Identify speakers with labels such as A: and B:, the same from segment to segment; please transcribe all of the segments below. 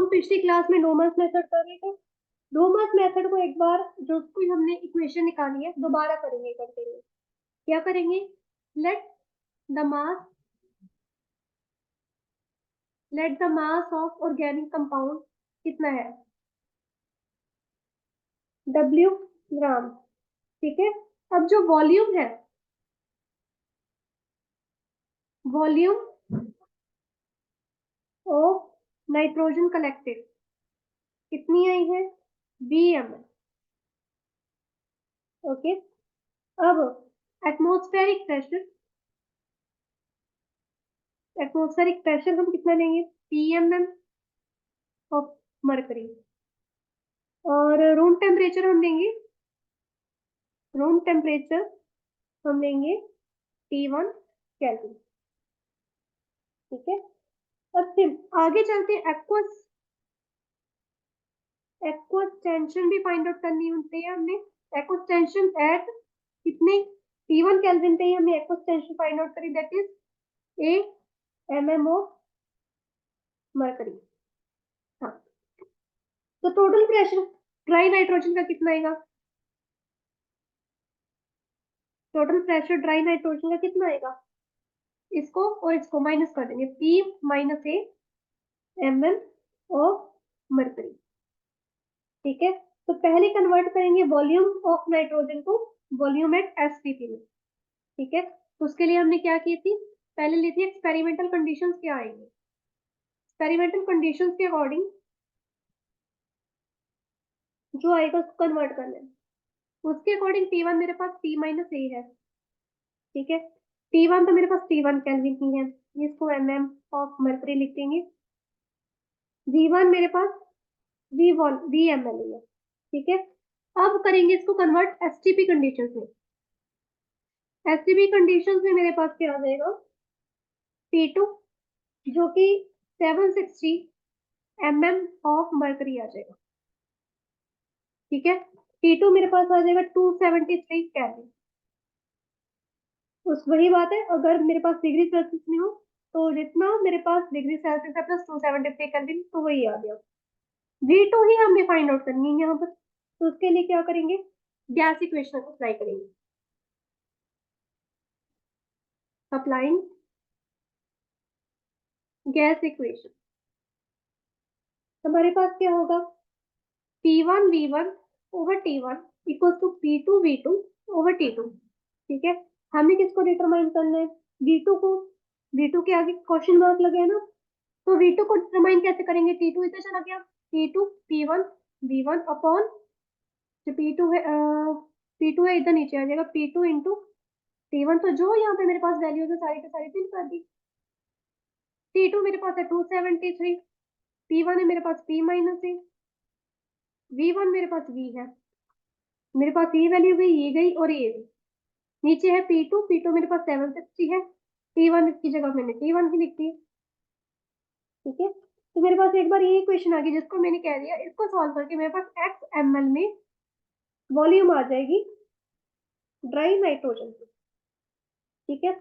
A: पिछली क्लास में नोमस मेथड कर रहे थे। नोमस मेथड को एक बार जो कोई हमने इक्वेशन निकाली है दोबारा करेंगे करते हुए। क्या करेंगे? Late the mass of organic compound कितना है? W gram. ठीक है। अब जो वॉल्यूम है, वॉल्यूम ऑफ नाइट्रोजन कलेक्टेड कितनी आई है? Vm। ओके। अब एटमॉस्फेरिक प्रेशर हम कितना लेंगे? pmm of mercury. और रूम टेम्परेचर हम लेंगे T1 केल्विन। ठीक है। अब फिर आगे चलते हैं एक्वस टेंशन भी फाइंड आउट करनी होती है हमने। एक्वस टेंशन एट कितने? T1 केल्विन पे ही हमने एक्वस टेंशन फाइंड आउट करी, that is 8 mm of mercury. हाँ, तो टोटल प्रेशर ड्राई नाइट्रोजन का कितना आएगा? टोटल प्रेशर ड्राई नाइट्रोजन का कितना आएगा? इसको और इसको माइनस कर देंगे, P minus mm of mercury. ठीक है। तो पहले कन्वर्ट करेंगे वॉल्यूम ऑफ नाइट्रोजन को वॉल्यूम एट एसटीपी में। ठीक है। तो उसके लिए हमने क्या की थी? पहले ली थी एक्सपेरिमेंटल कंडीशंस क्या आएंगे। एक्सपेरिमेंटल कंडीशंस के अकॉर्डिंग जो आएगा उसको कन्वर्ट करना है। उसके अकॉर्डिंग T1 मेरे पास P माइनस ए है। ठीक है। T1 तो मेरे पास T1 केल्विन ही है, इसको mm ऑफ मर्करी लिख देंगे। V1 मेरे पास VmL है। ठीक है। अब करेंगे इसको कन्वर्ट एसटीपी कंडीशंस में। एसटीपी कंडीशंस में मेरे पास क्या आ जाएगा? T2 जो कि 760 mm ऑफ मर्करी आ जाएगा। ठीक है। T2 मेरे पास आ जाएगा 273 केल्विन। उस वही बात है, अगर मेरे पास डिग्री सेल्सियस में हो तो जितना मेरे पास डिग्री सेल्सियस है प्लस 273 केल्विन, तो वही आ गया। V2 ही हमें फाइंड आउट करनी है यहाँ पर। तो उसके लिए क्या करेंगे? गैस इक्वेशन अप्लाई करेंगे। अप्लाइंग गैस इक्वेशन, हमारे पास क्या होगा? P1V1 over T1 equal to P2V2 over T2। ठीक है। हमें किसको डिटरमाइन करना है? V2 को। V2 के आगे क्वेश्चन मार्क लगे है ना, तो V2 को डिटरमाइन कैसे करेंगे? T2 इधर चला गया, T2 P1 V1 अपॉन जो P2 है इधर नीचे आ जाएगा, P2 इंटू T1। तो जो यहाँ पे मेरे पास वैल्यूज है सारी के सारी फिल कर दी। T2 मेरे पास है 273, P1 है मेरे पास P माइनस है, V1 मेरे पास V है। मेरे पास ये वैल्यू गई, ये गई और ये गई। नीचे है P2 मेरे पास 760 है, T1 की जगह मैंने T1 ही लिख दी। ठीक है। तो मेरे पास एक बार ये इक्वेशन आ गई जिसको मैंने कह दिया, इसको सॉल्व करके मेरे पास x ml में वॉल्यूम आ जाएगी ड्राई नाइट्रोजन की। ठीक है।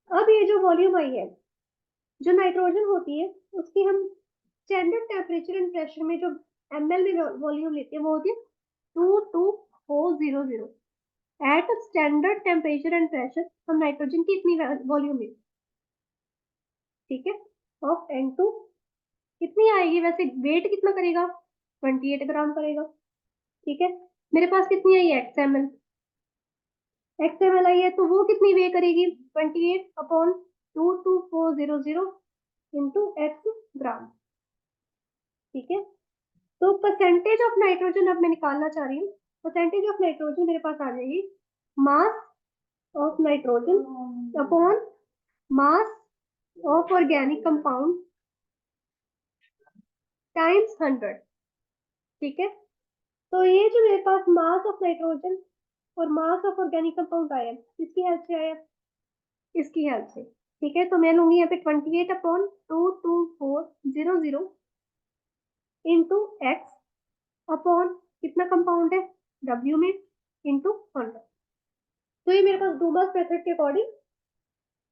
A: अब ये जो वॉल्यूम आई है, जो नाइट्रोजन होती है उसकी हम स्टैंडर्ड टेम्परेचर एंड प्रेशर में जो ml में वॉल्यूम लेते हैं वो होती है 22400। At standard temperature and pressure हम नाइट्रोजन की इतनी वॉल्यूम लेते हैं। ठीक है। ऑफ N2 कितनी आएगी? वैसे वेट कितना करेगा? 28 ग्राम करेगा। ठीक है। मेरे पास कितनी आई है? XML आई है, तो वो कितनी वे करेगी? 28 अपॉन 22400 इंटू एक्स ग्राम। ठीक है। तो परसेंटेज ऑफ नाइट्रोजन अब मैं निकालना चाह रही हूँ। परसेंटेज ऑफ नाइट्रोजन मेरे पास आ जाएगी mass of nitrogen upon mass of organic compound times 100। ठीक है। तो ये जो मेरे पास मास ऑफ नाइट्रोजन और मास ऑफ ऑर्गेनिक कंपाउंड आया, किसकी हेल्प से आया? इसकी हेल्प से। ठीक है। तो मैं लूंगी यहाँ पे 28 अपॉन 22400 इंटू एक्स अपॉन कितना कंपाउंड है W में इंटू 100। तो ये मेरे पास डूबर्स मेथड के अकॉर्डिंग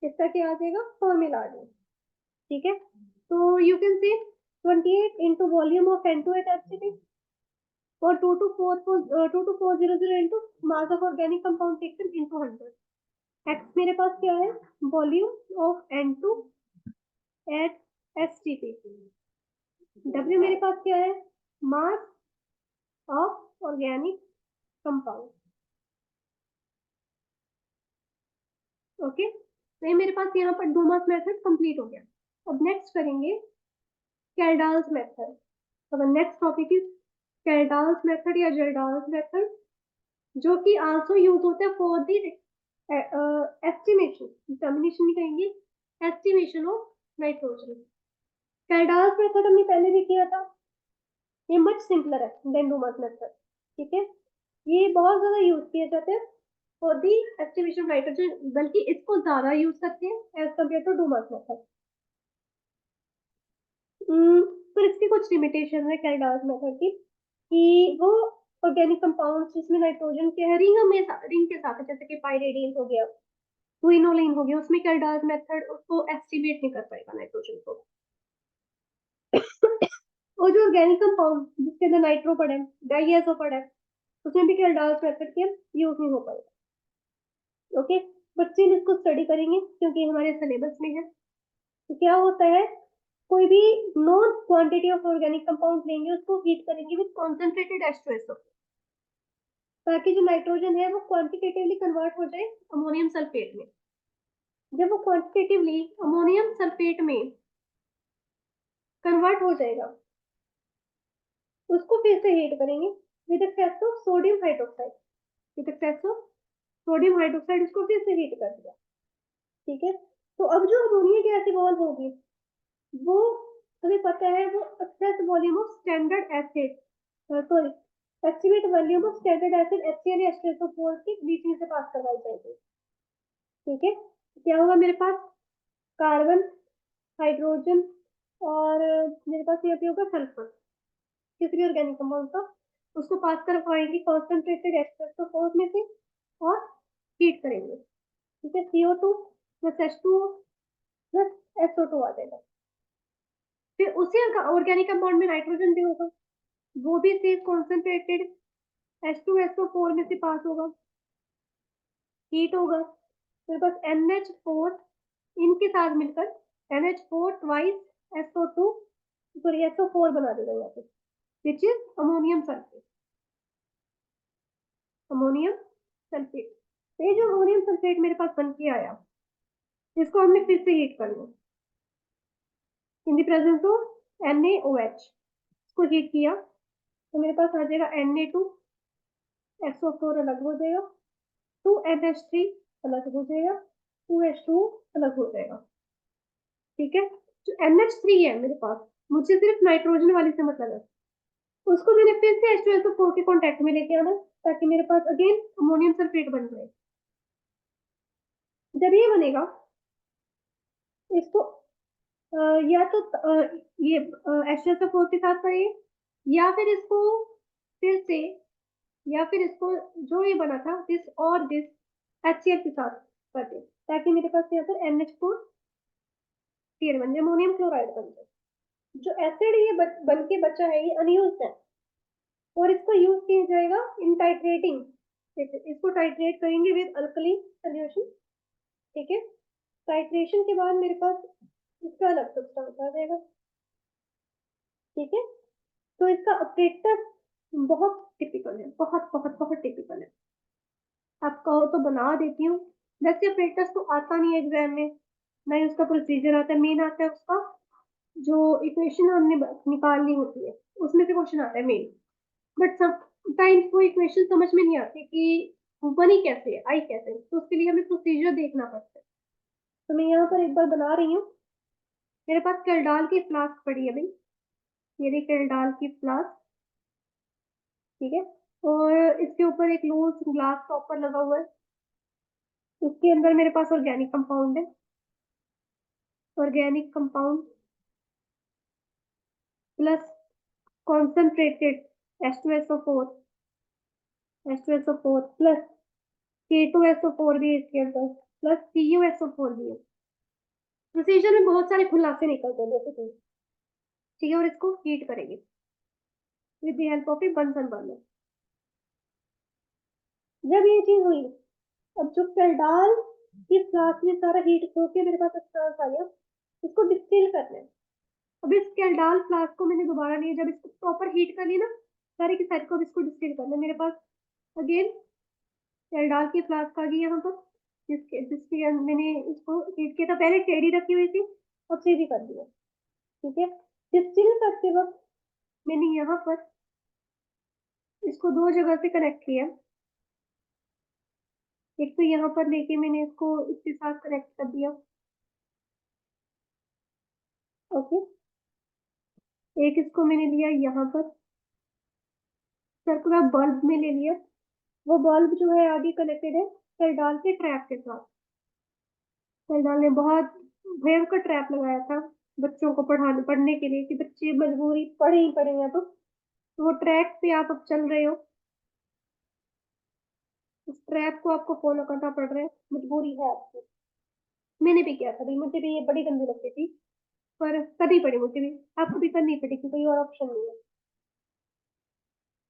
A: इसका क्या आ जाएगा? फॉर्मूला आ जाएगा। ठीक है। तो you can see, 28 into volume of N2 at FCT और 22400 into mass of organic compound taken into 100. X मेरे पास क्या है? Volume of N2 at STP. W मेरे पास क्या है? Mass of organic compound. Okay, तो ये मेरे पास यहाँ पर डूमास मेथड कंप्लीट हो गया. अब नेक्स्ट करेंगे कैल्डाल्स मेथड. तो नेक्स्ट टॉपिक इज कैल्डाल्स मेथड या जेल्डाल्स मेथड, जो कि आल्सो यूज होता है फॉर द एस्टिमेशन, डिटर्मिनेशन नहीं कहेंगे, एस्टिमेशन ऑफ नाइट्रोजन. कैल्डाल्स मेथड हमने पहले भी किया था. ये मच सिंपलर है देन डूमास मेथड. ठीक है, ये बहुत ज्यादा यूज किए जाते हैं for the estimation of nitrogen, बल्कि इसको ज्यादा यूज करते हैं एज कम्पेयर टू डूमास मेथड. पर इसकी कुछ लिमिटेशन है कैल्डाल्स मेथड की, कि वो ऑर्गेनिक कंपाउंड्स जिसमें नाइट्रोजन के रिंग के साथ, जैसे कि पाइरिडिन हो गया, क्विनोलिन हो गया, उसमें कैल्डाल्स मेथड उसको एस्टिमेट नहीं कर पाएगा नाइट्रोजन को. और जो ऑर्गेनिक कंपाउंड जिसके अंदर नाइट्रो पड़ा है, डाईएसओ पड़ा है, उसमें भी कैल्डाल्स मेथड के यूज नहीं हो पाएगा. ओके, बच्चे इसको स्टडी करेंगे क्योंकि हमारे सिलेबस में है. तो क्या होता है, कोई भी non quantity of organic compound लेंगे, उसको हीट करेंगे विद कॉन्सेंट्रेटेड H2SO, ताकि जो नाइट्रोजन है वो क्वांटिटेटिवली कन्वर्ट हो जाए अमोनियम सल्फेट में. जब वो क्वांटिटेटिवली अमोनियम सल्फेट में कन्वर्ट हो जाएगा, उसको फिर से हीट करेंगे with excess of sodium hydroxide. With excess of sodium hydroxide उसको फिर से हीट कर दिया. ठीक है, तो अब जो अमोनिया गैस इवॉल्व होगी, वो हमें पता है वो excess volume of standard acid, sorry estimate volume of standard acid HCl या H2SO4 के बीच में से पास करवाई जाएगी. ठीक है, क्या होगा मेरे पास? कार्बन, हाइड्रोजन और मेरे पास ये भी होगा सल्फर, किसी भी ऑर्गेनिक कंपाउंड का, उसको पास करवाएंगे कॉन्सेंट्रेटेड H2SO4 में से और हीट करेंगे. ठीक है, CO2 plus H2O plus SO2 आ जाएगा. फिर उसी ऑर्गेनिक कंपाउंड में नाइट्रोजन भी होगा, वो भी सेम कॉन्सेंट्रेटेड H2SO4 में से पास होगा, हीट होगा. मेरे पास NH4 इनके साथ मिलकर NH4 twice SO2 sorry SO4 बना देगा यहाँ पे, which is ammonium sulphate. Ammonium sulphate. ये जो अमोनियम सल्फेट मेरे पास बन के आया, इसको हमने फिर से हीट करना in the presence of NaOH. इसको हीट किया तो मेरे पास आ जाएगा Na2, SO4 अलग हो जाएगा, 2NH3 अलग हो जाएगा, 2H2 अलग हो जाएगा. ठीक है, जो NH3 है मेरे पास, मुझे सिर्फ नाइट्रोजन वाली से मतलब है, उसको मैंने फिर से H2SO4 के कांटेक्ट में लेके आना, ताकि मेरे पास अगेन अमोनियम सल्फेट बन जाए. जब ये बनेगा, इसको या तो ये H2SO4 के साथ करिए, या फिर इसको फिर से, या फिर इसको जो ये बना था दिस और दिस HCl के साथ कर दे, ताकि मेरे पास यहाँ पर NH4 क्लियर बन जाए, अमोनियम क्लोराइड बन जाए. जो एसिड ये बन के बचा है, ये अनयूज्ड है और इसको यूज किया जाएगा इन टाइट्रेटिंग. इसको टाइट्रेट करेंगे विद अल्कली सोल्यूशन. ठीक है, टाइट्रेशन के बाद मेरे पास इसका अलग सब्सटेंस आ जाएगा. ठीक है, तो इसका ऑपरेटर बहुत टिपिकल है, बहुत बहुत बहुत टिपिकल है. आप कहो तो बना देती हूँ, वैसे ऑपरेटर्स तो आता नहीं है एग्जाम में, नहीं उसका प्रोसीजर आता है. मेन आता है उसका जो इक्वेशन हमने निकालनी होती है, उसमें से क्वेश्चन आता है मेन. बट समटाइम्स वो इक्वेशन समझ में नहीं आती कि बनी कैसे है, आई कैसे है, तो उसके लिए हमें प्रोसीजर देखना पड़ता है. तो मैं यहाँ पर एक बार बना रही हूँ. मेरे पास कैल्डाल की फ्लास्क पड़ी है भाई, ये रही कैल्डाल की फ्लास्क. ठीक है, और इसके ऊपर एक लूज ग्लास टॉपर लगा हुआ है. उसके अंदर मेरे पास ऑर्गेनिक कंपाउंड है, organic compound plus concentrated H2SO4, H2SO4 plus K2SO4 भी है इसके अंदर, प्लस CuSO4 भी है. प्रोसीजर में बहुत सारे खुलासे निकलते हैं जैसे कि ठीक है, और इसको हीट करेंगे with the help of A Bunsen burner. जब ये चीज हुई, अब जो कैल्डाल की फ्लास्क में सारा हीट होके मेरे पास स्टार्स आ गया, इसको डिस्टिल करना है। अब इस कैल्डाल फ्लास्क को मैंने दोबारा लिया, जब इसको प्रॉपर हीट कर लिया ना सारी की सारी को, अब इसको डिस्टिल करना है। मेरे पास अगेन कैल्डाल की फ्लास्क आ गई यहाँ पर, जिसके जिसके मैंने इसको हीट किया था, पहले टेढ़ी रखी हुई थी, अब सीधी कर दिया। ठीक है, डिस्टिल करते वक्त मैंने यहाँ पर इसको दो जगह से कनेक्ट किया। एक तो यहाँ पर लेके मैंने इसको इसके साथ कनेक्ट कर दिया। ओके, एक इसको मैंने लिया यहाँ पर सर्कुलर बल्ब में ले लिया। वो बल्ब जो है आगे कनेक्टेड है कैल्डाल के ट्रैप के साथ। कैल्डाल ने बहुत भयंकर ट्रैप लगाया था बच्चों को पढ़ने के लिए, कि बच्चे मजबूरी पढ़े ही पढ़े हैं। तो वो ट्रैक पे आप अब चल रहे हो, उस ट्रैप को आपको फॉलो करना पड़ रहा है, मजबूरी है आपकी। मैंने भी किया था भाई, मुझे भी ये बड़ी गंदी लगती थी, पर करनी पड़ी मुझे भी, आपको भी करनी पड़ी, क्योंकि कोई और ऑप्शन नहीं है।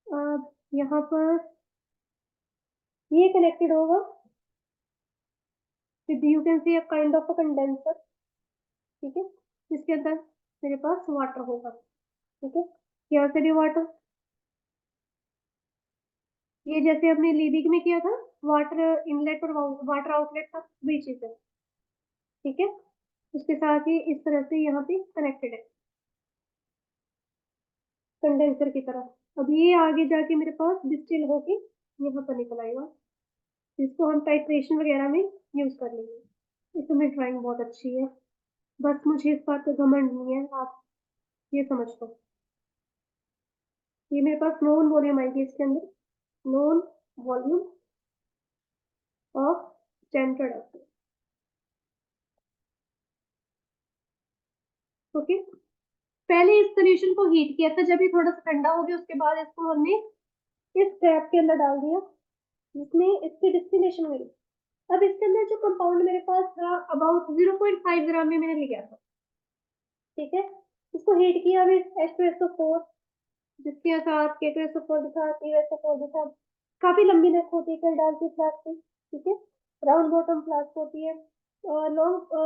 A: अब यहाँ पर ये कनेक्टेड होगा with, you can see a kind of a condenser. ठीक है, जिसके अंदर मेरे पास वाटर होगा। ठीक है, यहाँ से भी वाटर, ये जैसे अपने लीबिक में किया था, वाटर इनलेट और वाटर आउटलेट का वही चीज है। ठीक है, उसके साथ ही इस तरह से यहाँ पे कनेक्टेड है कंडेंसर की तरह। अब ये आगे जाके मेरे पास डिस्टिल होके यहाँ पर निकल आएगा, जिसको हम टाइट्रेशन वगैरह में यूज कर लेंगे। इसमें ड्राइंग बहुत अच्छी है, बस मुझे इस बात का घमंड नहीं है, आप ये समझ लो। ये मेरे पास नॉन वॉल्यूम आएगी इसके अंदर, non volume of standard. Okay, पहले इस सोल्यूशन को हीट किया था, जब ये थोड़ा सा ठंडा हो गया उसके बाद इसको हमने इस ट्रैप के अंदर डाल दिया, जिसमें इसकी डिस्टिलेशन हुई। अब इसके अंदर जो कंपाउंड मेरे पास था अबाउट 0.5 ग्राम में मैंने लिया था। ठीक है, इसको हीट किया अभी H2SO4, जिसके साथ K2SO4 के साथ CuSO4 के साथ। काफी लंबी नेक होती है कैल्डाल की फ्लास्क की। ठीक है, राउंड बॉटम फ्लास्क होती है, लॉन्ग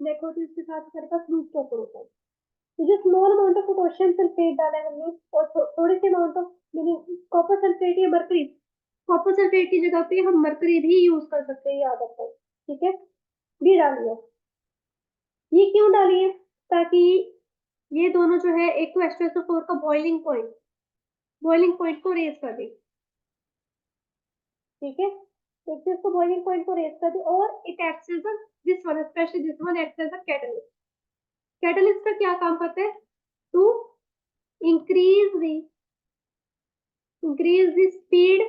A: नेक होती है, उसके साथ हमारे पास लूप टॉपर होता है। तो जो small amount of potassium sulphate डाला है हमने, और थोड़ी सी अमाउंट ऑफ कॉपर सल्फेट या मरकरी, कॉपर सल्फेट की जगह पे हम मरकरी भी यूज कर सकते हैं, याद रखो। ठीक है, भी डालिए। ये क्यों डाली है? ताकि ये दोनों जो है, एक तो H2SO4 का बॉइलिंग पॉइंट को रेज कर दे। ठीक है, एक तो इसको बॉइलिंग पॉइंट को रेज कर दे, और it acts as this one, specially this one acts as a catalyst. Catalyst का क्या काम करता है? To increase the speed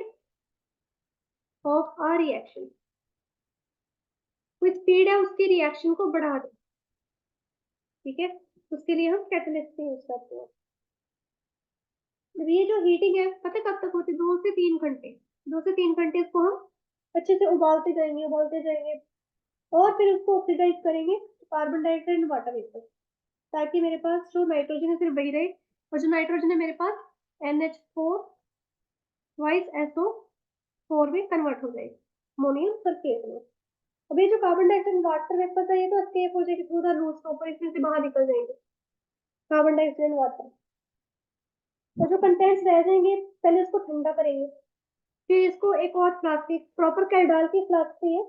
A: of a reaction. कोई स्पीड है उसकी रिएक्शन को बढ़ा दे। ठीक है, उसके लिए हम कैटलिस्ट यूज करते हैं। अब ये जो हीटिंग है पता है कब तक होती है? 2 से 3 घंटे। 2 से 3 घंटे इसको हम अच्छे से उबालते जाएंगे, और फिर उसको ऑक्सीडाइज करेंगे carbon dioxide and water vapour, ताकि मेरे पास जो नाइट्रोजन है सिर्फ वही रहे, और जो नाइट्रोजन है मेरे पास NH4 वाइस SO4 में कन्वर्ट हो जाए अमोनियम सल्फेट में। अब ये जो कार्बन डाइऑक्साइड वाटर वेपर था, ये तो एस्केप हो जाएगी थ्रू द रूट्स, ऊपर इसमें से बाहर निकल जाएंगे कार्बन डाइऑक्साइड वाटर। और जो कंटेंट्स रह जाएंगे पहले उसको ठंडा करेंगे, फिर इसको एक और फ्लास्क, प्रॉपर कैल्डाल की फ्लास्क से है।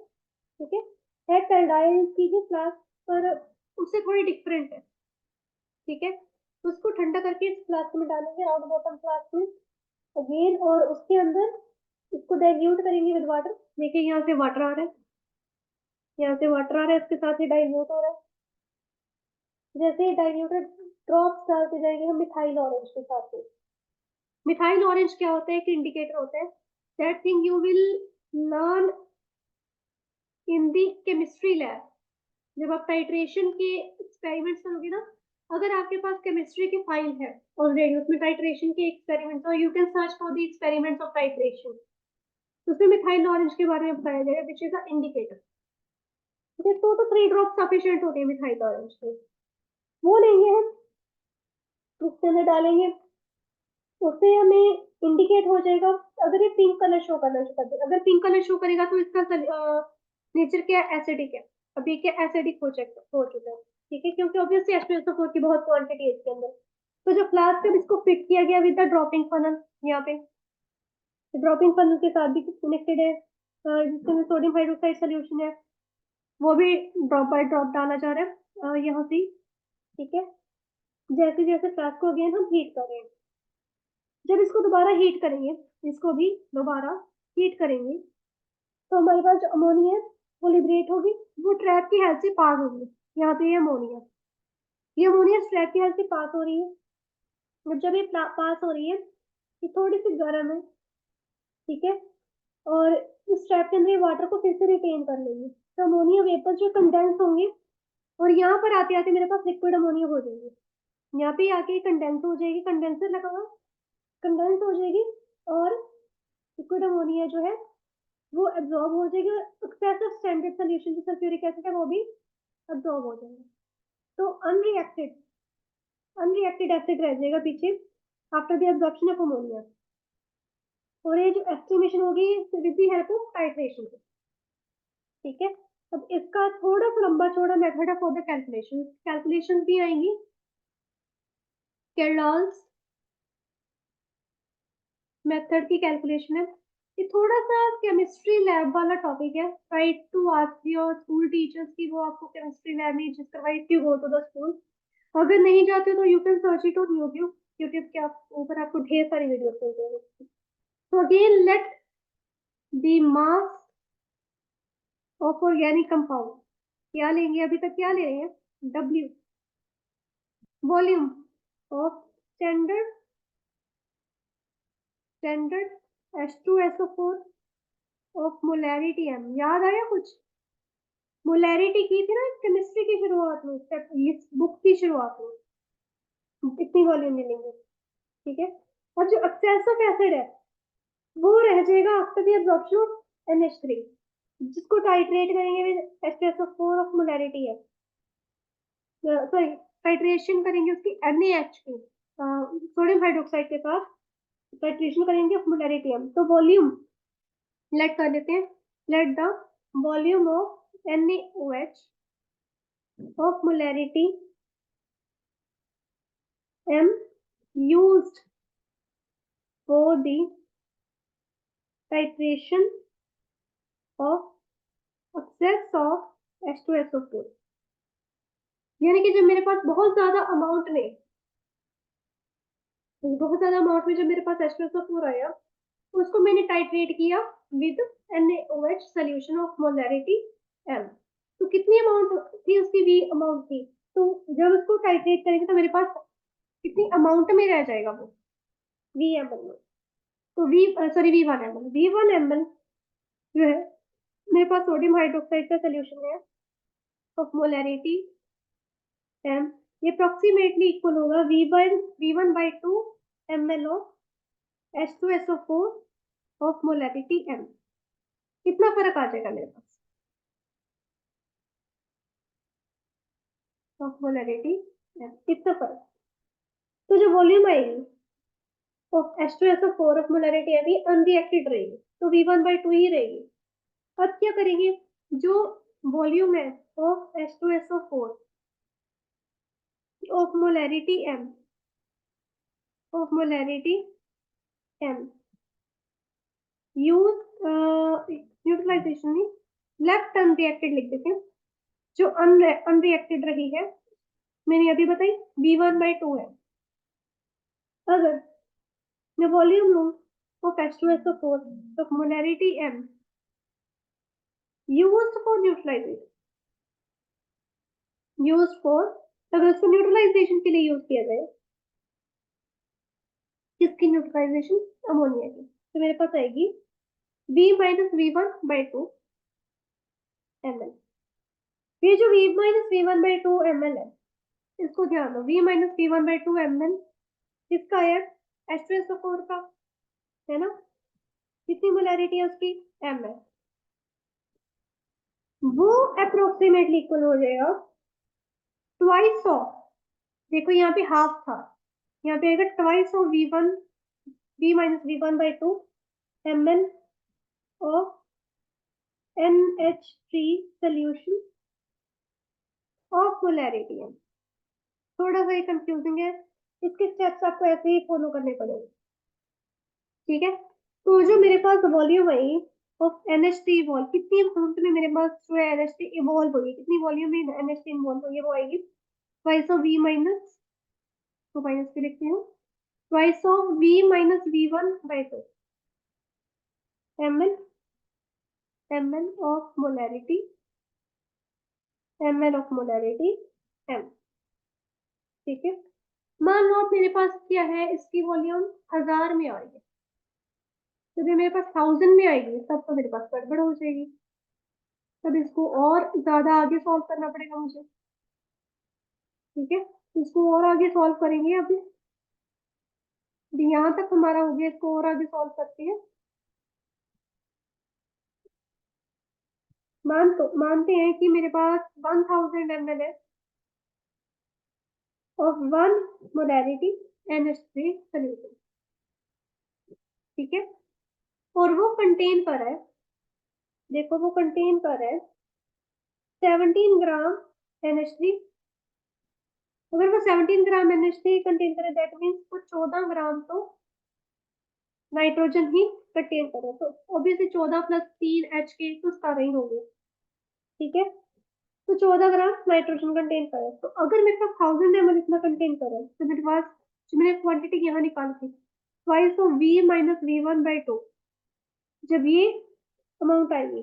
A: ठीक है कैल्डाल की ही फ्लास्क, पर उससे थोड़ी डिफरेंट है। ठीक है, तो उसको ठंडा करके इस फ्लास्क में डालेंगे, राउंड बॉटम फ्लास्क में अगेन, और उसके अंदर इसको डाइल्यूट करेंगे विद वाटर। देखिए यहाँ से वाटर आ रहा है, यहाँ से वाटर आ रहा है, इसके साथ ही डाइल्यूट हो रहा है। जैसे ही डाइल्यूटेड ड्रॉप्स डालते जाएंगे हम मिथाइल ऑरेंज के साथ में। मिथाइल ऑरेंज क्या होता है? एक इंडिकेटर होता है, that thing you will learn in the chemistry lab. जब आप टाइट्रेशन के एक्सपेरिमेंट्स करोगे ना, अगर आपके पास केमिस्ट्री की फाइल है ऑलरेडी, उसमें टाइट्रेशन के एक्सपेरिमेंट्स, और you can search for the experiments of titration, तो उसमें मिथाइल ऑरेंज के बारे में बताया जाएगा, विच इज द इंडिकेटर। ठीक है, 2 to 3 ड्रॉप सफिशिएंट होते हैं मिथाइल ऑरेंज के, वो लेंगे हम। उसके अंदर डालेंगे, उससे हमें इंडिकेट हो जाएगा। अगर ये पिंक कलर शो करना शुरू कर दे, अगर पिंक कलर शो करेगा तो इसका नेचर क्या है, एसिडिक है। अभी क्या एसिडिक हो चुका है, ठीक है, क्योंकि ऑब्वियसली H2SO4 की बहुत क्वांटिटी है इसके अंदर। तो जो फ्लास्क है इसको फिट किया गया विद द ड्रॉपिंग फनल, यहाँ पे ड्रॉपिंग फनल के साथ भी कनेक्टेड है, जिसके अंदर सोडियम हाइड्रोक्साइड सोल्यूशन है, वो भी ड्रॉप बाय ड्रॉप डाला जा रहा है यहाँ से, ठीक है। जैसे जैसे फ्लास्क को अगेन हम हीट कर रहे हैं, जब इसको दोबारा हीट करेंगे, इसको भी दोबारा हीट करेंगे, तो हमारे पास जो अमोनिया है वो लिबरेट होगी, वो ट्रैप की हेल्प से पास होगी। यहाँ पे ये अमोनिया ट्रैप की हेल्प से पास हो रही है, और जब ये पास हो रही है, ये थोड़ी सी गर्म है, ठीक है, और इस ट्रैप के अंदर ये वाटर को फिर से रिटेन कर लेंगे, तो अमोनिया वेपर जो कंडेंस होंगे, और यहाँ पर आते आते मेरे पास लिक्विड अमोनिया हो जाएगी। यहाँ पे आके कंडेंस हो जाएगी, कंडेंसर लगा हुआ, कंडेंस हो जाएगी, और लिक्विड अमोनिया जो है वो एब्जॉर्ब हो जाएगा, एक्सेसिव स्टैंडर्ड सॉल्यूशन जो सल्फ्यूरिक एसिड है वो भी एब्जॉर्ब हो जाएगा। तो अनरिएक्टेड एसिड रह जाएगा पीछे after the absorption of ammonia, और ये जो एस्टिमेशन होगी with the help of titration, ठीक है। अब इसका थोड़ा सा लंबा चौड़ा मेथड है फॉर द कैलकुलेशन भी आएंगी, केरलॉस मेथड की कैलकुलेशन है। ये थोड़ा सा केमिस्ट्री लैब वाला टॉपिक है, try to ask your school teachers की वो आपको केमिस्ट्री लैब में जिस करवाई if you go to the school. अगर नहीं जाते तो you can search it on YouTube, YouTube के ऊपर आपको ढेर सारी वीडियोस मिल जाएंगी। तो again let the mass of organic compound, क्या लेंगे, अभी तक क्या ले रहे हैं, W, volume of standard H2SO4 of molarity M। याद आया कुछ, मोलैरिटी की थी ना केमिस्ट्री की शुरुआत में, इस बुक की शुरुआत में, इतनी वॉल्यूम मिलेंगे, ठीक है। और जो एक्सेस ऑफ एसिड है वो रह जाएगा after the absorption of NH3, जिसको टाइट्रेट करेंगे विद H2SO4 ऑफ मोलैरिटी है, सॉरी टाइट्रेशन करेंगे उसकी NaH की सोडियम हाइड्रोक्साइड के साथ, टाइट्रेशन करेंगे ऑफ मोलैरिटी M। तो वॉल्यूम लेट कर लेते हैं, let the volume of NaOH of molarity M used for the titration of excess of H2SO4, यानी कि जब मेरे पास बहुत ज्यादा अमाउंट में जब मेरे पास H2SO4 आया, उसको मैंने टाइट्रेट किया with NaOH solution of molarity M। तो कितनी अमाउंट थी उसकी, V अमाउंट थी, तो जब उसको टाइट्रेट करेंगे तो मेरे पास कितनी अमाउंट में रह जाएगा वो, VmL में। तो V1ml जो है मेरे पास सोडियम हाइड्रोक्साइड का सोल्यूशन है ऑफ मोलैरिटी M, ये अप्रोक्सीमेटली इक्वल होगा V1/2 ml of H2SO4 of molarity M। कितना फर्क आ जाएगा मेरे पास ऑफ मोलैरिटी M, कितना फर्क। तो जो वॉल्यूम आएगी of H2SO4 of molarity M ये अनरिएक्टेड रहेगी, तो V1/2 ही रहेगी। अब क्या करेंगे, जो वॉल्यूम है of H2SO4 of molarity M use utilization नहीं, लेफ्ट अनरिएक्टेड लिख देते हैं, जो अनरिएक्टेड रही है मैंने अभी बताई V1/2 है। अगर मैं वॉल्यूम लूं of H2SO4 of molarity M used for अगर उसको न्यूट्रलाइजेशन के लिए यूज किया जाए, किसकी न्यूट्रलाइजेशन, अमोनिया की, तो मेरे पास आएगी V-V1/2 ml। ये जो V-V1/2 ml है, इसको ध्यान दो, V-V1/2 ml किसका है, H2SO4 का, है ना। कितनी मोलैरिटी है उसकी, M है, वो अप्रोक्सीमेटली इक्वल हो जाएगा ट्वाइस ऑफ, देखो यहाँ पे हाफ था, यहाँ पे आएगा twice of V1 V minus V1/2 ml of NH3 solution of molarity है। थोड़ा सा ये कंफ्यूजिंग है, इसके स्टेप्स आपको ऐसे ही फॉलो करने पड़ेंगे। ठीक है, तो जो मेरे पास वॉल्यूम आई ऑफ NH3 इवॉल्व, कितनी अमाउंट में मेरे पास जो है NH3 इवॉल्व हुई, कितनी वॉल्यूम में NH3 इवॉल्व हुई है, वो आएगी ट्वाइस ऑफ V माइनस, तो माइनस पे लिखती हूँ, twice of V minus V1/2 ml of molarity m। ठीक है, मान लो आप मेरे पास क्या है, इसकी वॉल्यूम 1000 में आ रही है, तो जब मेरे पास 1000 में आएगी तब तो मेरे पास गड़बड़ हो जाएगी, तब इसको और ज्यादा आगे सॉल्व करना पड़ेगा मुझे। ठीक है, इसको और आगे सॉल्व करेंगे। अभी यहाँ तक हमारा हो गया, इसको और आगे सॉल्व करते हैं। मानते हैं कि मेरे पास 1000 ml है ऑफ 1 मोलैरिटी NH3 सोल्यूशन। ठीक है, और वो कंटेन कर रहा है, देखो वो कंटेन कर रहा है 17 ग्राम NH3। अगर वो 17 ग्राम NH3 कंटेन करे, दैट मीन्स वो 14 ग्राम तो नाइट्रोजन ही कंटेन करे, तो ऑब्वियसली 14 प्लस 3 H के तो 17 ही होंगे। ठीक है, तो 14 ग्राम नाइट्रोजन कंटेन करे, तो अगर मेरे पास 1000 ml इतना कंटेन करे, तो मेरे पास जो मैंने क्वांटिटी यहाँ निकाली थी twice of V minus V1/2, जब ये अमाउंट आएगी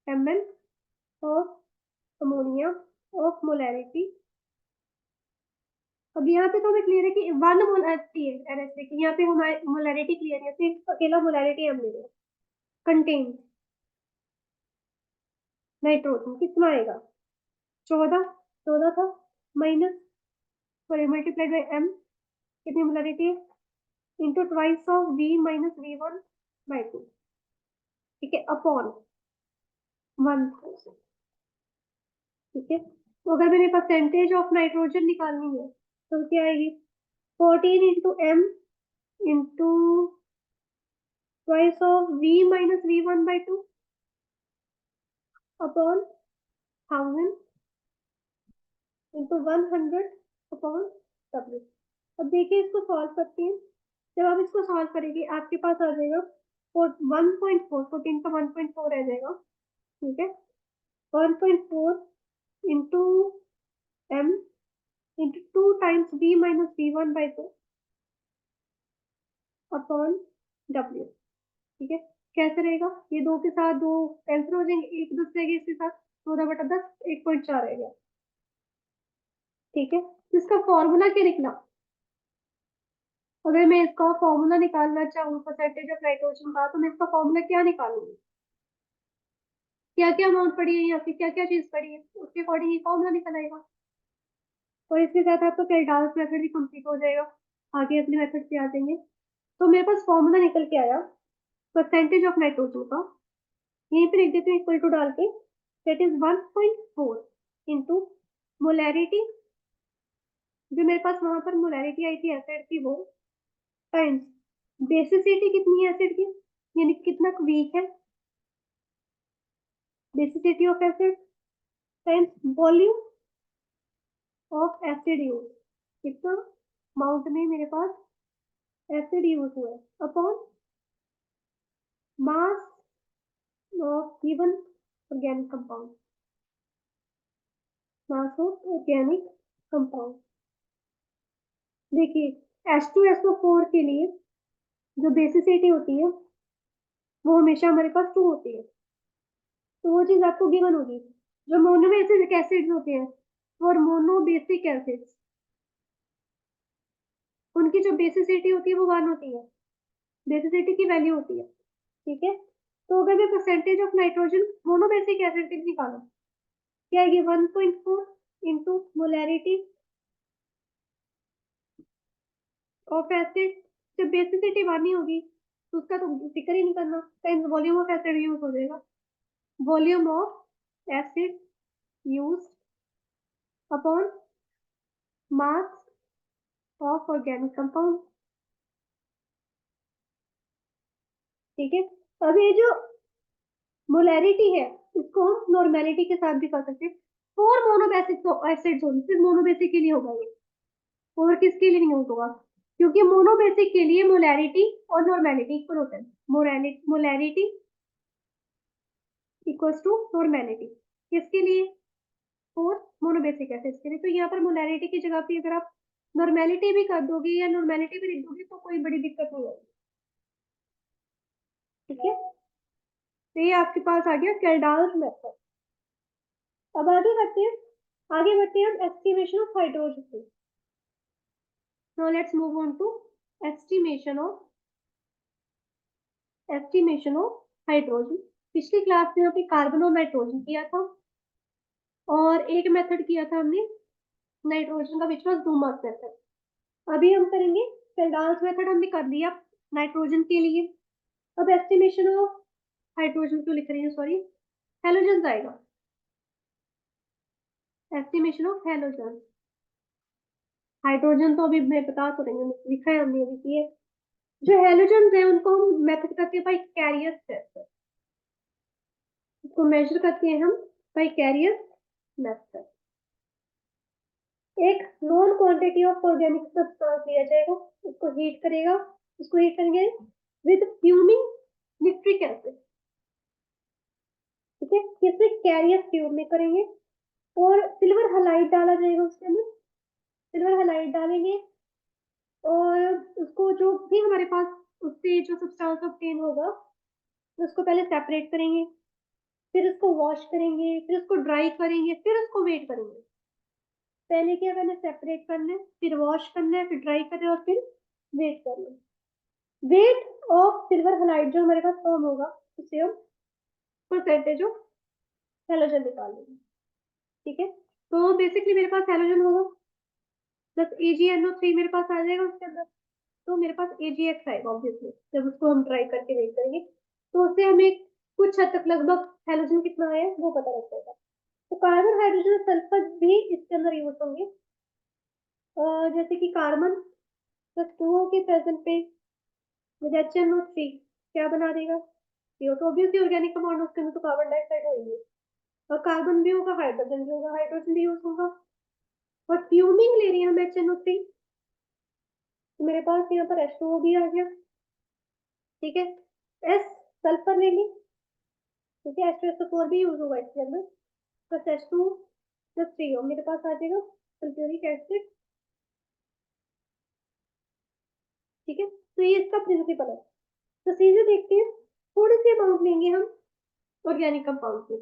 A: ml of ammonia of molarity. अब यहाँ पे तो हमें क्लियर है कि 1 मोलैरिटी है NH3 की, यहाँ पे हमारी मोलैरिटी क्लियर है, सिर्फ अकेला मोलैरिटी हम ले रहे हैं। कंटेन नाइट्रोजन कितना आएगा, 14, 14 था, minus, sorry multiplied by m, कितनी मोलैरिटी है, into twice of V minus V1/2। ठीक है, अपॉन 1000। ठीक है, तो अगर मैंने परसेंटेज ऑफ नाइट्रोजन निकालनी है तो क्या आएगी, 14 into m into twice of V minus V1/2 upon 1000 into 100 upon W। अब देखिए इसको सॉल्व करते हैं, जब आप इसको सॉल्व करेंगे आपके पास आ जाएगा 1.4, 14 का 1.4 रह जाएगा। ठीक है, 1.4 into m into 2 times V minus V1/2 upon W। ठीक है, कैसे रहेगा, ये दो के साथ दो कैंसिल हो जाएंगे, एक दूसरे के इसके साथ 14/10, 1.4 रह गया। ठीक है, तो इसका फॉर्मूला क्या निकला, अगर मैं इसका फॉर्मूला निकालना चाहूँ परसेंटेज ऑफ नाइट्रोजन का, तो मैं इसका फॉर्मूला क्या निकालूंगी, क्या क्या अमाउंट पड़ी है या फिर क्या क्या चीज पड़ी है, उसके अकॉर्डिंग ये फॉर्मूला निकल आएगा। और इसके साथ आपका कैलडाउस मेथड भी कंप्लीट हो जाएगा, आगे अपने मेथड पे आ जाएंगे। तो मेरे पास फॉर्मूला निकल के आया परसेंटेज ऑफ नाइट्रोजन का, यहीं पे लिख देते हैं इक्वल टू डाल के, दैट इज 1.4 इंटू मोलैरिटी, जो मेरे पास वहां पर मोलैरिटी आई थी एसिड की वो, टाइम्स बेसिसिटी कितनी है एसिड की, यानी कितना वीक है basicity of acid, times volume of acid use, कितना अमाउंट में मेरे पास एसिड यूज हुआ है, upon mass of given organic compound, mass of organic compound. देखिए H2SO4 के लिए जो बेसिसिटी होती है वो हमेशा हमारे पास 2 होती है, तो वो चीज आपको गिवन होगी। जो मोनोबेसिक एसिड्स होते हैं और मोनोबेसिक एसिड्स, उनकी जो बेसिसिटी होती है वो 1 होती है, बेसिसिटी की वैल्यू होती है। ठीक है, तो अगर मैं percentage of nitrogen monobasic acid की निकालूं, क्या आएगी 1.4 इंटू मोलैरिटी ऑफ एसिड, जब बेसिसिटी 1 ही होगी तो उसका तो जिक्र ही नहीं करना, times volume of acid use हो जाएगा, volume of acid use upon mass of organic compound. ठीक है, अब ये जो मोलैरिटी है इसको हम नॉर्मेलिटी के साथ भी कर सकते हैं। फोर मोनोबेसिक एसिड्स होंगे, सिर्फ मोनोबेसिक के लिए होगा ये, और किसके लिए नहीं होगा, क्योंकि मोनोबेसिक के लिए मोलैरिटी और नॉर्मेलिटी इक्वल होता है। मोलैरिटी इक्वल्स टू नॉर्मेलिटी, किसके लिए, फोर मोनोबेसिक एसिड्स के लिए। तो यहाँ पर मोलैरिटी की जगह पे अगर आप नॉर्मेलिटी भी कर दोगे या नॉर्मेलिटी भी लिख दोगे तो कोई बड़ी दिक्कत नहीं होगी। ठीक है, तो ये आपके पास आ गया कैल्डाल्स मेथड। अब आगे बढ़ते हैं, आगे बढ़ते हैं हम estimation of hydrogen. Now let's move on to estimation of hydrogen. पिछली क्लास में हमने कार्बन और नाइट्रोजन किया था, और एक मेथड किया था हमने नाइट्रोजन का, विच वाज डूमर्स मेथड। अभी हम करेंगे कैल्डाल्स मेथड, हमने कर लिया नाइट्रोजन के लिए। अब एस्टिमेशन ऑफ हाइड्रोजन क्यों लिख रही हूँ, सॉरी, हेलोजन आएगा। एस्टिमेशन ऑफ हेलोजन, हाइड्रोजन तो अभी मैं बता तो रही हूँ, लिखा है हमने अभी किए। जो हेलोजन है उनको हम मेथड करते हैं बाई कैरियर मेथड, इसको मेजर करते हैं हम बाई कैरियर मेथड। एक non quantity of organic substance लिया जाएगा, उसको हीट करेगा, उसको हीट करेंगे विद फ्यूमिंग निट्रिक एसिड। ठीक है, किसी कैरियर ट्यूब में करेंगे, और सिल्वर हलाइड डाला जाएगा उसके अंदर। सिल्वर हलाइड डालेंगे, और उसको जो भी हमारे पास उससे जो सब्सटेंस ऑब्टेन होगा उसको पहले सेपरेट करेंगे, फिर उसको वॉश करेंगे, फिर उसको ड्राई करेंगे, फिर उसको वेट करेंगे। पहले क्या करना है, सेपरेट करना है, फिर वॉश करना है, फिर ड्राई करना है, और फिर वेट करना है। वेट ऑफ सिल्वर हलाइड जो हमारे पास फॉर्म होगा उसे हम परसेंटेज ऑफ हेलोजन निकाल लेंगे। ठीक है, तो बेसिकली मेरे पास हेलोजन होगा प्लस AgNO3 मेरे पास आ जाएगा उसके अंदर, तो मेरे पास AgX आएगा ऑब्वियसली। जब उसको हम ट्राई करके वेट करेंगे तो उससे हमें कुछ हद तक लगभग हेलोजन कितना है वो पता लग जाएगा। तो कार्बन, हाइड्रोजन, सल्फर भी इसके अंदर यूज होंगे। जैसे कि कार्बन प्लस 2 के प्रेजेंट पे HNO3 क्या बना देगा, CO, तो ऑब्वियसली ऑर्गेनिक कंपाउंड उसके अंदर तो कार्बन डाइऑक्साइड होगी, और कार्बन भी होगा, हाइड्रोजन भी होगा, हाइड्रोजन भी यूज होगा। और फ्यूमिंग ले रही है हम HNO3, तो मेरे पास यहाँ पर H2O भी आ गया। ठीक है, S सल्फर लेंगे, ठीक है, H2SO4 भी यूज होगा इसके अंदर, प्लस H2 प्लस 3O मेरे पास आ जाएगा सल्फ्यूरिक एसिड। ठीक है, तो ये इसका प्रिंसिपल है। तो सीधे देखते हैं, थोड़ी सी अमाउंट लेंगे हम ऑर्गेनिक कंपाउंड की,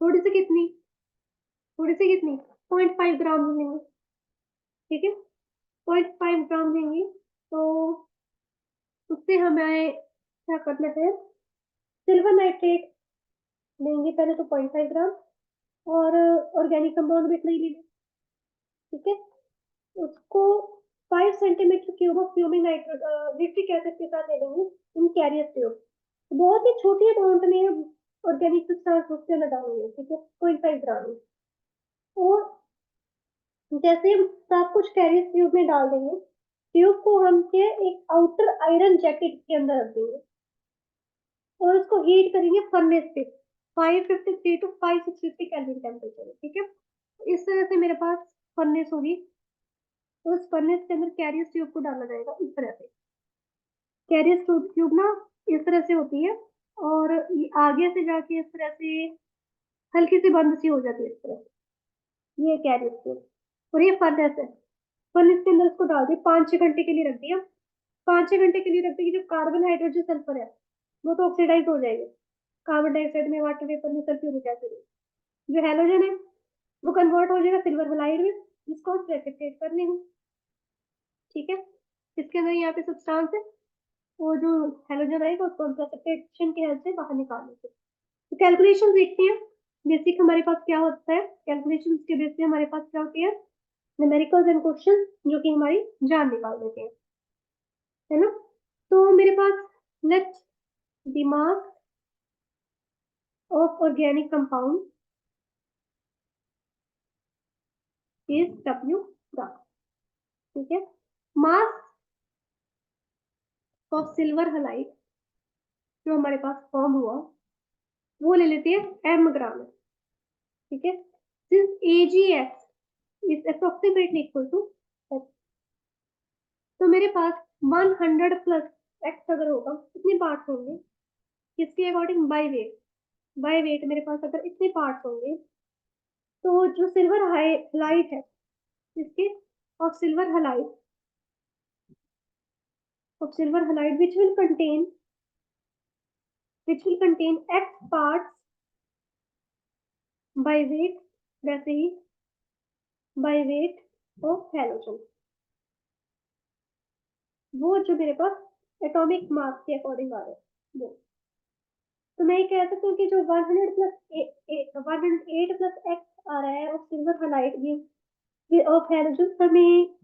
A: थोड़ी सी कितनी, थोड़ी सी कितनी, 0.5 ग्राम लेंगे। ठीक है, 0.5 ग्राम लेंगे, तो उससे हमें क्या करना है, सिल्वर नाइट्रेट लेंगे पहले तो 0.5 ग्राम, और ऑर्गेनिक कंपाउंड भी इतना ही लेंगे। ठीक है, उसको 5 centimetre cube of fuming nitric acid के साथ ले लेंगे इन कैरियर ट्यूब। बहुत ही छोटी अमाउंट में ऑर्गेनिक सब्सटेंस उसके अंदर डालेंगे। ठीक है, 0.5 ग्राम में, और जैसे हम सब कुछ कैरियर ट्यूब में डाल देंगे, ट्यूब को हम के एक आउटर आयरन जैकेट के अंदर रख देंगे, और उसको हीट करेंगे फर्नेस पे 553 टू 563 केल्विन टेम्परेचर। ठीक है, इस तरह से मेरे पास फर्नेस होगी, तो उस फर्नेस के अंदर कैरियर ट्यूब को डाला जाएगा इस तरह से। कैरियर ट्यूब ना इस तरह से होती है, और ये आगे से जाके इस तरह से हल्की सी बंद सी हो जाती है इस तरह से। ये कैरियर ट्यूब, और ये फर्नेस है। फर्नेस के अंदर उसको डाल दिया, 5-6 घंटे के लिए रख दिया। 5-6 घंटे के लिए रख देंगे, जो कार्बन, हाइड्रोजन, सल्फर है वो तो ऑक्सीडाइज हो जाएंगे कार्बन डाइऑक्साइड में, वाटर वेपर में, सल्फ्यूरिक एसिड में। जो हेलोजन है वो कन्वर्ट हो जाएगा सिल्वर हलाइड में, जिसको हम प्रेसिपिटेट कर लेंगे। ठीक है, इसके अंदर यहाँ पे सब्सटेंस है, वो जो हेलोजन आएगा उसको हम प्रेसिपिटेशन के हेल्प से बाहर निकाल लेंगे। तो कैलकुलेशन देखते हैं बेसिक हमारे पास क्या होता है, कैलकुलेशन के बेस पे हमारे पास क्या होती है, न्यूमेरिकल्स एंड क्वेश्चन जो कि हमारी जान निकाल देते हैं, है ना। तो मेरे पास let the mass of organic compound is W gram. ठीक है, मास ऑफ सिल्वर हलाइड जो हमारे पास फॉर्म हुआ वो ले लेते हैं एम ग्राम में, ठीक है। Since AgX is approximately equal to, तो मेरे पास 100 प्लस एक्स अगर होगा कितने पार्ट्स होंगे, किसके according, by weight. By weight मेरे पास अगर इतने पार्ट्स होंगे तो जो सिल्वर हलाइड है, इसके of silver halide, of silver halide which will contain x parts by weight, वैसे ही by weight of halogen, वो जो मेरे पास एटॉमिक मास के अकॉर्डिंग आ रहे हैं वो। तो मैं ये कह सकती हूँ कि जो 100 प्लस 108 प्लस एक्स आ रहा है ऑफ सिल्वर हलाइड, ये ऑफ हाइड्रोजन हमें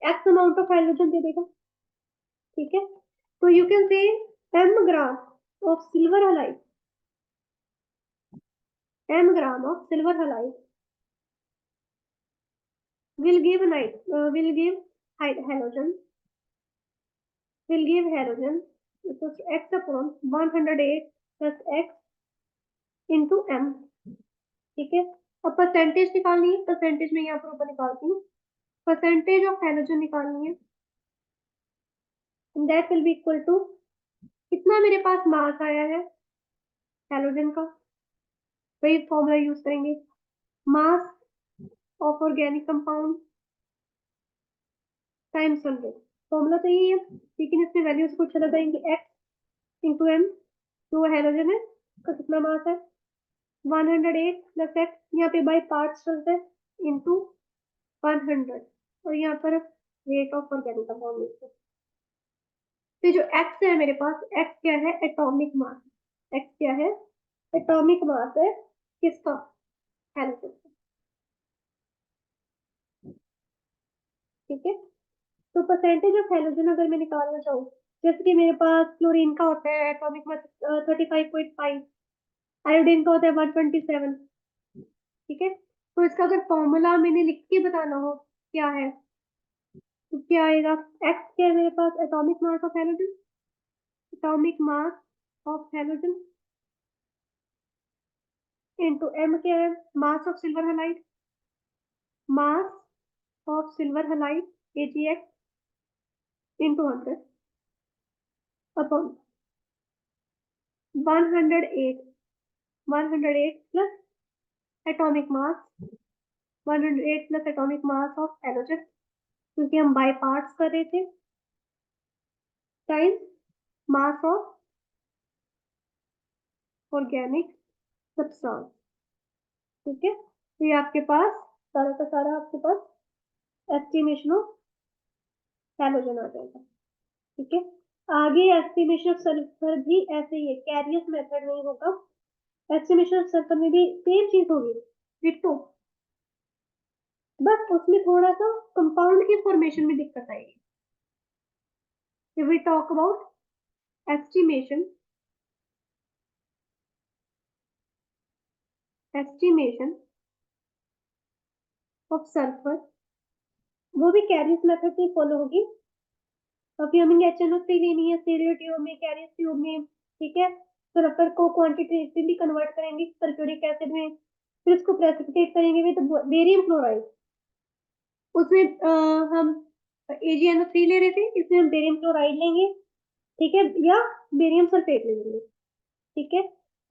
A: एक्स अमाउंट ऑफ हाइड्रोजन दे देगा, ठीक है। तो you can say M gram of silver halide, M gram of silver halide will give halogen equals to x upon 108 plus x into m, ठीक है। अब परसेंटेज निकालनी है, परसेंटेज में यहाँ पर ऊपर निकालती हूँ, परसेंटेज ऑफ हाइड्रोजन निकालनी है, that will be equal to, कितना मेरे पास मास आया है हाइड्रोजन का, वही फॉर्मूला यूज करेंगे, मास of organic compound times 100, formula तो यही है, लेकिन इसमें वैल्यूज कुछ अलग आएंगे, x इंटू एम, जो हाइड्रोजन है उसका कितना मास है 108 प्लस एक्स, यहाँ पे बाई पार्ट्स चलते हैं, इंटू 100, और यहाँ पर रेट ऑफ ऑर्गेनिक कंपाउंड। तो जो एक्स है मेरे पास, एक्स क्या है, एटॉमिक मास, एक्स क्या है, एटॉमिक मास है किसका, हाइड्रोजन, ठीक है। तो परसेंटेज ऑफ हाइड्रोजन अगर मैं निकालना चाहूँ, जैसे कि मेरे पास क्लोरीन का होता है एटॉमिक मास 35.5, आयोडीन का होता है 127, ठीक है। तो इसका अगर फॉर्मूला मैंने लिख के बताना हो क्या है, तो क्या आएगा, एक्स क्या है मेरे पास, atomic mass of hydrogen, atomic mass of hydrogen into M क्या है, mass of silver halide, mass of silver halide AgX into 100 upon 108, 108 plus atomic mass, 108 plus atomic mass of hydrogen, क्योंकि हम बाय पार्ट्स कर रहे थे, times mass of organic substance, ठीक है। तो ये आपके पास सारा का सारा आपके पास एस्टिमेशन ऑफ हैलोजन आ जाएगा, ठीक है। आगे एस्टिमेशन ऑफ सल्फर भी ऐसे ही है, कैरियस मेथड नहीं होगा, एस्टिमेशन ऑफ सल्फर में भी सेम चीज होगी, डिट्टो, बस उसमें थोड़ा सा कंपाउंड की फॉर्मेशन में दिक्कत आएगी। If we talk about estimation of sulfur, वो भी कैरियस मेथड से फॉलो होगी। अभी हमें HNO3 लेनी है स्टीरियो ट्यूब में, कैरियस ट्यूब में, ठीक है। सल्फर को क्वांटिटेटिवली कन्वर्ट करेंगे सल्फ्यूरिक एसिड में, फिर उसको प्रेसिपिटेट करेंगे विद बेरियम क्लोराइड, उसमें हम AgNO3 ले रहे थे, इसमें हम बेरियम क्लोराइड लेंगे, ठीक है, या बेरियम सल्फेट ले लेंगे, ठीक है।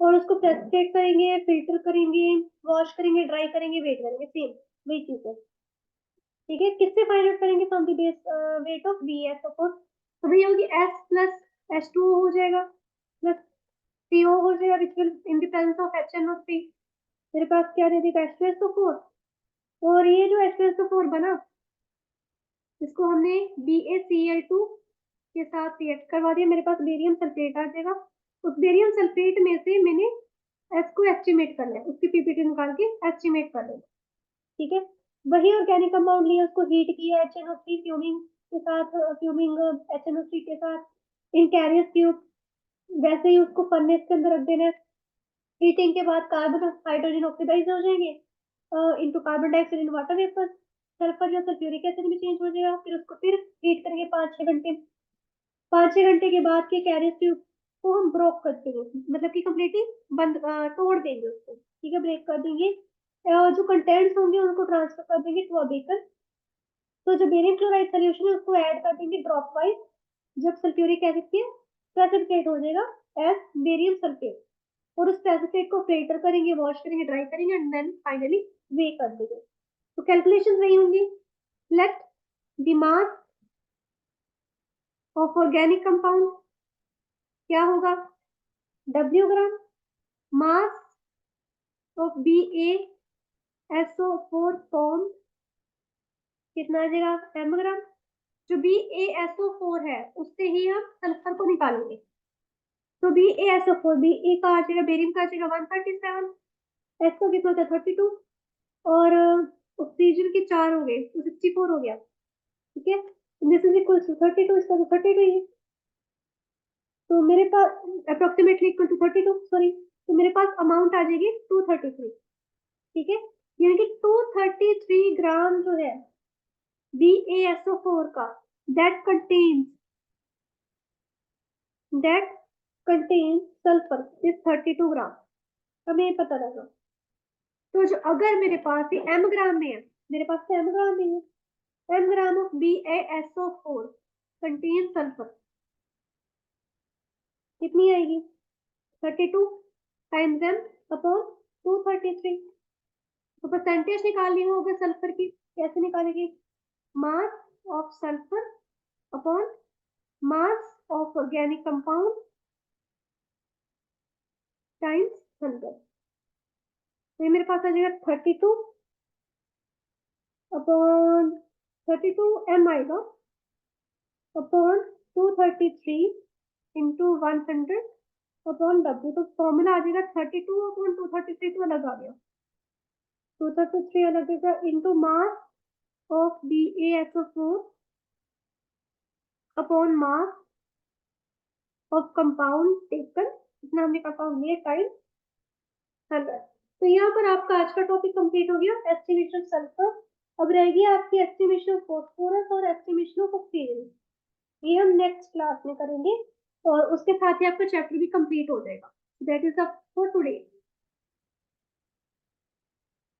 A: और उसको प्रेसिपिटेट करेंगे, फिल्टर करेंगे, वॉश करेंगे, ड्राई करेंगे, वेट करेंगे, सेम वही चीज है, ठीक है। किससे फाइंड आउट करेंगे, from the base weight of BS, suppose तो वही होगी S प्लस H2O हो जाएगा प्लस CO हो जाएगा, which will in the presence of HNO3, मेरे पास क्या दे देगा H2SO4, और ये जो H2SO4 बना, इसको हमने BaCl2 के साथ रिएक्ट करवा दिया, मेरे पास बेरियम सल्फेट आ जाएगा, उस बेरियम सल्फेट में से मैंने S को एस्टिमेट करना है, उसकी पीपीटी निकाल के एस्टिमेट कर लेना, ठीक है। वही ऑर्गेनिक कंपाउंड लिया, उसको हीट किया HNO3 फ्यूमिंग के साथ, फ्यूमिंग HNO3 के साथ इन कैरियस ट्यूब, वैसे ही उसको फर्नेस के अंदर रख देना है, हीटिंग के बाद कार्बन हाइड्रोजन ऑक्सीडाइज हो जाएंगे into carbon dioxide in water vapour, sulphur जो सल्फ्यूरिक एसिड में चेंज हो जाएगा, फिर उसको फिर हीट करेंगे 5-6 घंटे। 5-6 घंटे के बाद के कैरियर ट्यूब को हम ब्रोक कर देंगे, मतलब कि कम्प्लीटली बंद तोड़ देंगे उसको, ठीक है, ब्रेक कर देंगे। जो कंटेंट्स होंगे उनको ट्रांसफर कर देंगे टू अ बेकर। तो जो बेरियम क्लोराइड सोल्यूशन है उसको ऐड कर देंगे ड्रॉप वाइज। जब सल्फ्यूरिक एसिड के प्रेसिपिटेट हो जाएगा एज बेरियम सल्फेट, और उस प्रेसिपिटेट को फिल्टर करेंगे, वॉश करेंगे, ड्राई करेंगे एंड देन फाइनली वे कर देंगे। तो कैलकुलेशन वही होंगी। Late the mass of organic compound क्या होगा, W gram, mass of BaSO4 form कितना आ जाएगा, m ग्राम। जो BaSO4 है उससे ही हम सल्फर को निकालेंगे, तो BaSO4, Ba का आ जाएगा, बेरियम का आ जाएगा 137, S का कितना होता है 32, और ऑक्सीजन के 4 हो गए तो 64 हो गया, ठीक है। दिस इज इक्वल टू 32, इसका तो 32 ही है, तो मेरे पास अप्रोक्सीमेटली इक्वल टू 32, सॉरी, तो मेरे पास अमाउंट आ जाएगी 233, ठीक है। यानी कि 233 ग्राम जो है BaSO4 का, that contains that contains sulfur is 32 ग्राम, हमें ये पता लगा। तो जो अगर मेरे पास ये m ग्राम में है, मेरे पास तो m ग्राम में है, m gram of BaSO4 contains sulfur कितनी आएगी, 32 टाइम्स m अपॉन 233। तो परसेंटेज निकालनी होगा सल्फर की, कैसे निकालेंगे, mass of sulphur upon mass of organic compound times 100। तो ये मेरे पास आ जाएगा 32 अपॉन 32 m आएगा अपॉन 233 इंटू 100 अपॉन W। तो फॉर्मूला आ जाएगा 32 अपॉन 233, तो अलग आ गया, 233 अलग आएगा into mass of BaSO4 upon mass of compound taken, इतना हमने कंपाउंड लिया टाइम 100। तो यहाँ पर आपका आज का टॉपिक कंप्लीट हो गया, एस्टिमेशन सल्फर। अब रहेगी आपकी एस्टिमेशन ऑफ फास्फोरस और एस्टिमेशन ऑफ ऑक्सीजन, ये हम नेक्स्ट क्लास में करेंगे, और उसके साथ ही आपका चैप्टर भी कंप्लीट हो जाएगा। That is a for today.